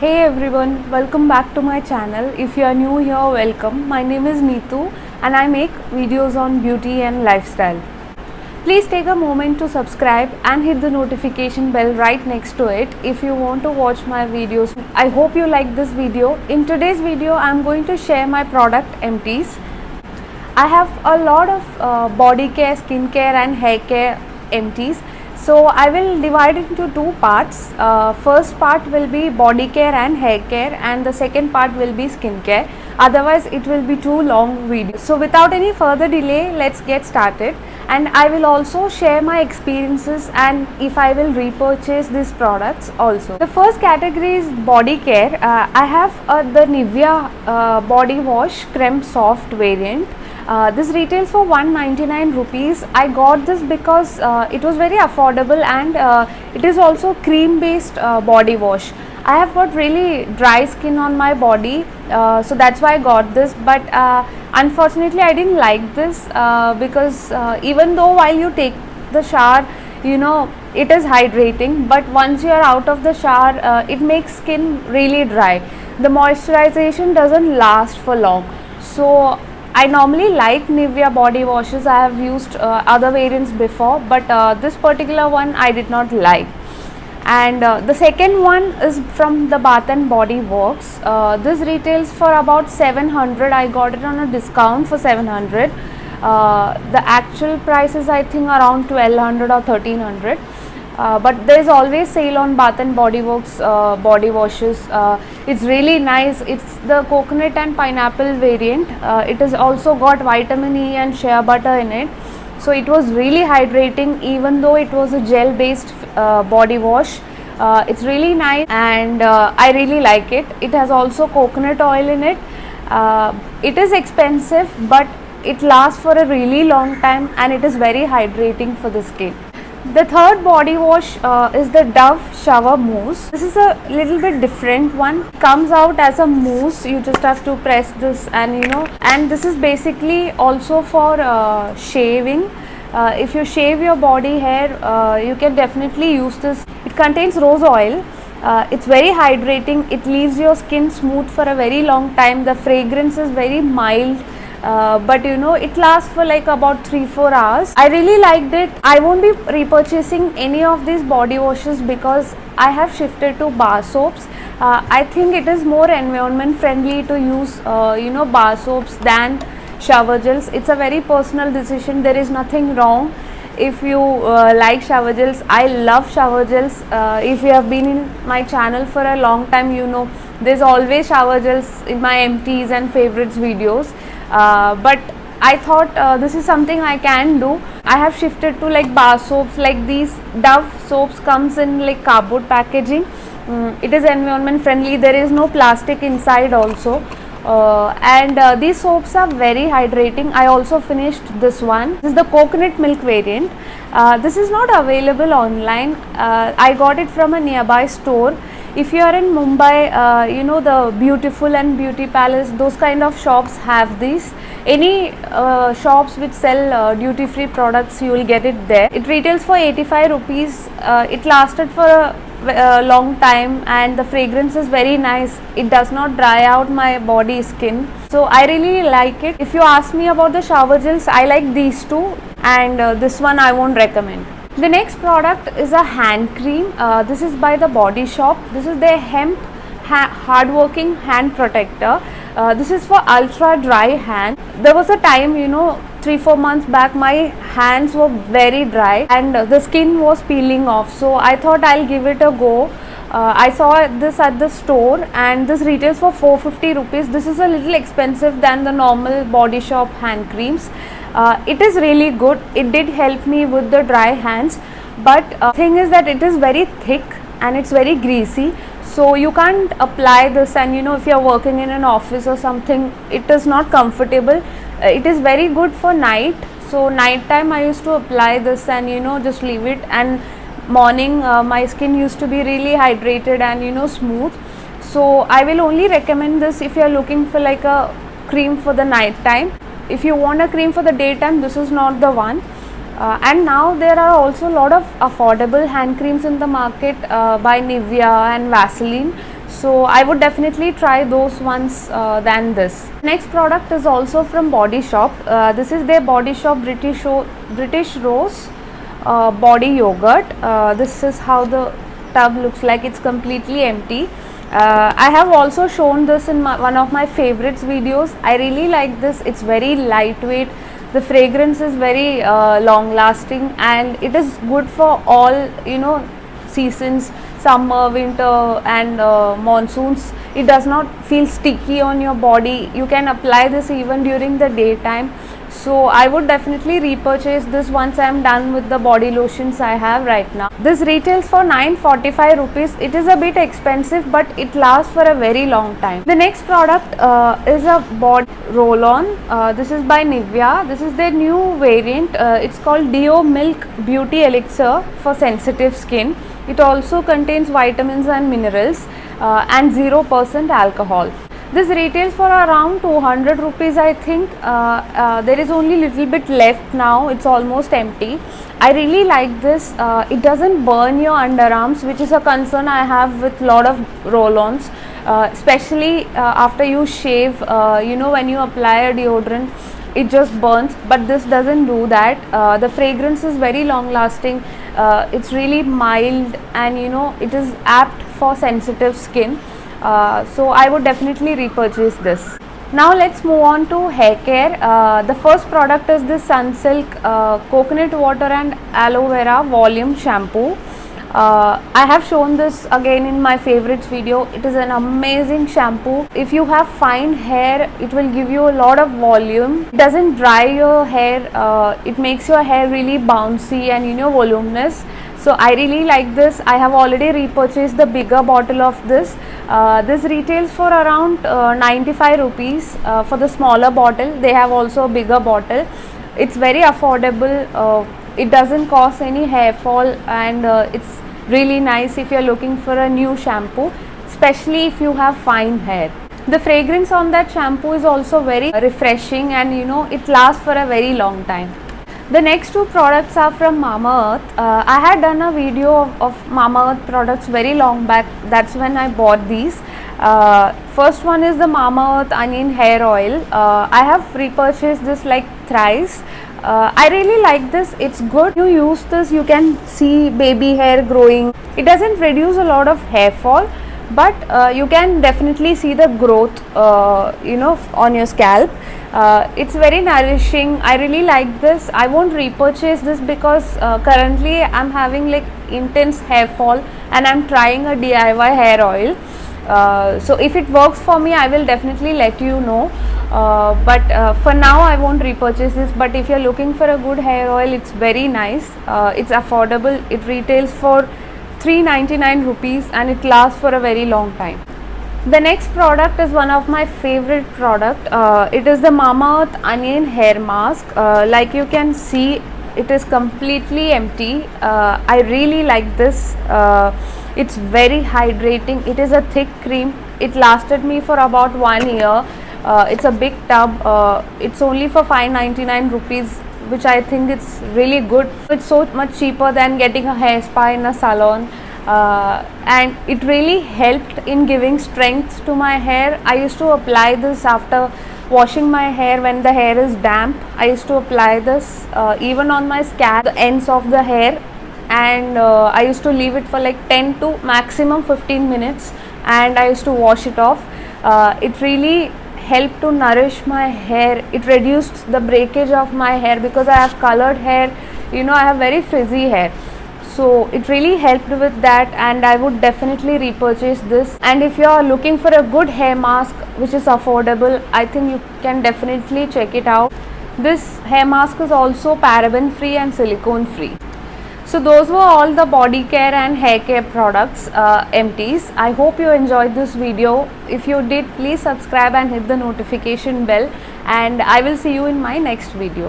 Hey everyone, welcome back to my channel. If you are new here, welcome. My name is Neetu and I make videos on beauty and lifestyle. Please take a moment to subscribe and hit the notification bell right next to it if you want to watch my videos. I hope you like this video. In today's video, I am going to share my product empties. I have a lot of body care, skin care and hair care empties. So I will divide it into two parts. First part will be body care and hair care, and the second part will be skin care. Otherwise it will be too long video. So without any further delay, let's get started. And I will also share my experiences and if I will repurchase these products also. The first category is body care. I have the Nivea body wash creme soft variant. This retails for 199 rupees. I got this because it was very affordable and it is also cream based body wash. I have got really dry skin on my body, so that's why I got this, but unfortunately I didn't like this because even though while you take the shower, you know, it is hydrating, but once you are out of the shower, it makes skin really dry. The moisturization doesn't last for long. So I normally like Nivea body washes. I have used other variants before, but this particular one I did not like. And the second one is from the Bath and Body Works. This retails for about 700. I got it on a discount for 700. The actual price is I think around 1200 or 1300. But there is always sale on Bath and Body Works body washes. It's really nice. It's the coconut and pineapple variant. It has also got vitamin E and shea butter in it. So it was really hydrating even though it was a gel based body wash. It's really nice and I really like it. It has also coconut oil in it. It is expensive but it lasts for a really long time and it is very hydrating for the skin. The third body wash is the Dove Shower Mousse. This is a little bit different one. Comes out as a mousse. You just have to press this and and this is basically also for shaving. If you shave your body hair, you can definitely use this. It contains rose oil. It's very hydrating. It leaves your skin smooth for a very long time. The fragrance is very mild. But it lasts for like about 3-4 hours. I really liked it. I won't be repurchasing any of these body washes because I have shifted to bar soaps. I think it is more environment friendly to use bar soaps than shower gels. It's a very personal decision. There is nothing wrong if you like shower gels. I love shower gels. If you have been in my channel for a long time, there's always shower gels in my empties and favorites videos. But I thought this is something I can do. I have shifted to like bar soaps. Like these Dove soaps comes in like cardboard packaging. It is environment friendly. There is no plastic inside also. And these soaps are very hydrating. I also finished this one. This is the coconut milk variant. This is not available online. I got it from a nearby store. If you are in Mumbai, the Beautiful and Beauty Palace, those kind of shops have these. Any shops which sell duty free products, you will get it there. It retails for 85 rupees. It lasted for a long time and the fragrance is very nice. It does not dry out my body skin. So I really like it. If you ask me about the shower gels, I like these two and this one I won't recommend. The next product is a hand cream. This is by the Body Shop. This is their hemp hardworking hand protector. This is for ultra dry hand. There was a time 3-4 months back my hands were very dry and the skin was peeling off, so I thought I'll give it a go. I saw this at the store and this retails for 450 rupees. This is a little expensive than the normal Body Shop hand creams. It is really good. It did help me with the dry hands, but thing is that it is very thick and it's very greasy, so you can't apply this and if you are working in an office or something, it is not comfortable. It is very good for night, so night time I used to apply this and just leave it, and morning my skin used to be really hydrated and smooth. So I will only recommend this if you are looking for like a cream for the night time. If you want a cream for the daytime, this is not the one. And now there are also a lot of affordable hand creams in the market by Nivea and Vaseline. So I would definitely try those ones than this. Next product is also from Body Shop. This is their Body Shop British Rose body yogurt. This is how the tub looks like. It's completely empty. I have also shown this in one of my favorites videos. I really like this. It's very lightweight. The fragrance is very long lasting, and it is good for all seasons, summer, winter and monsoons. It does not feel sticky on your body. You can apply this even during the daytime. So I would definitely repurchase this once I am done with the body lotions I have right now. This retails for 945 rupees. It is a bit expensive, but it lasts for a very long time. The next product is a body roll-on. This is by Nivea. This is their new variant. It's called Deo Milk Beauty Elixir for sensitive skin. It also contains vitamins and minerals and 0% alcohol. This retails for around 200 rupees, I think. There is only little bit left now. It's almost empty. I really like this. It doesn't burn your underarms, which is a concern I have with lot of roll-ons, especially after you shave. When you apply a deodorant, it just burns, but this doesn't do that. The fragrance is very long lasting. It's really mild, and it is apt for sensitive skin. So I would definitely repurchase this. Now let's move on to hair care. The first product is this Sunsilk coconut water and aloe vera volume shampoo. I have shown this again in my favorites video. It is an amazing shampoo. If you have fine hair, it will give you a lot of volume. It doesn't dry your hair. It makes your hair really bouncy and voluminous. So I really like this. I have already repurchased the bigger bottle of this. This retails for around 95 rupees for the smaller bottle. They have also a bigger bottle. It's very affordable. It doesn't cause any hair fall, and it's really nice if you're looking for a new shampoo, especially if you have fine hair. The fragrance on that shampoo is also very refreshing, and it lasts for a very long time. The next two products are from Mamaearth. I had done a video of Mamaearth products very long back. That's when I bought these. First one is the Mamaearth Onion Hair Oil. I have repurchased this like thrice. I really like this. It's good. You use this, you can see baby hair growing. It doesn't reduce a lot of hair fall, but you can definitely see the growth on your scalp. It's very nourishing. I really like this. I won't repurchase this because currently I'm having like intense hair fall, and I'm trying a DIY hair oil. So if it works for me, I will definitely let you know. But for now I won't repurchase this. But if you're looking for a good hair oil, it's very nice. It's affordable. It retails for 399 rupees, and it lasts for a very long time. The next product is one of my favorite product. It is the Mamaearth Onion Hair Mask. Like you can see, it is completely empty. I really like this. It's very hydrating. It is a thick cream. It lasted me for about 1 year. It's a big tub. It's only for 599 rupees, which I think it's really good. It's so much cheaper than getting a hair spa in a salon. And it really helped in giving strength to my hair. I used to apply this after washing my hair when the hair is damp. I used to apply this even on my scalp, the ends of the hair, and I used to leave it for like 10 to maximum 15 minutes, and I used to wash it off. It really helped to nourish my hair. It reduced the breakage of my hair because I have colored hair. I have very frizzy hair. So it really helped with that, and I would definitely repurchase this. And if you are looking for a good hair mask which is affordable, I think you can definitely check it out. This hair mask is also paraben free and silicone free. So those were all the body care and hair care products empties. I hope you enjoyed this video. If you did, please subscribe and hit the notification bell, and I will see you in my next video.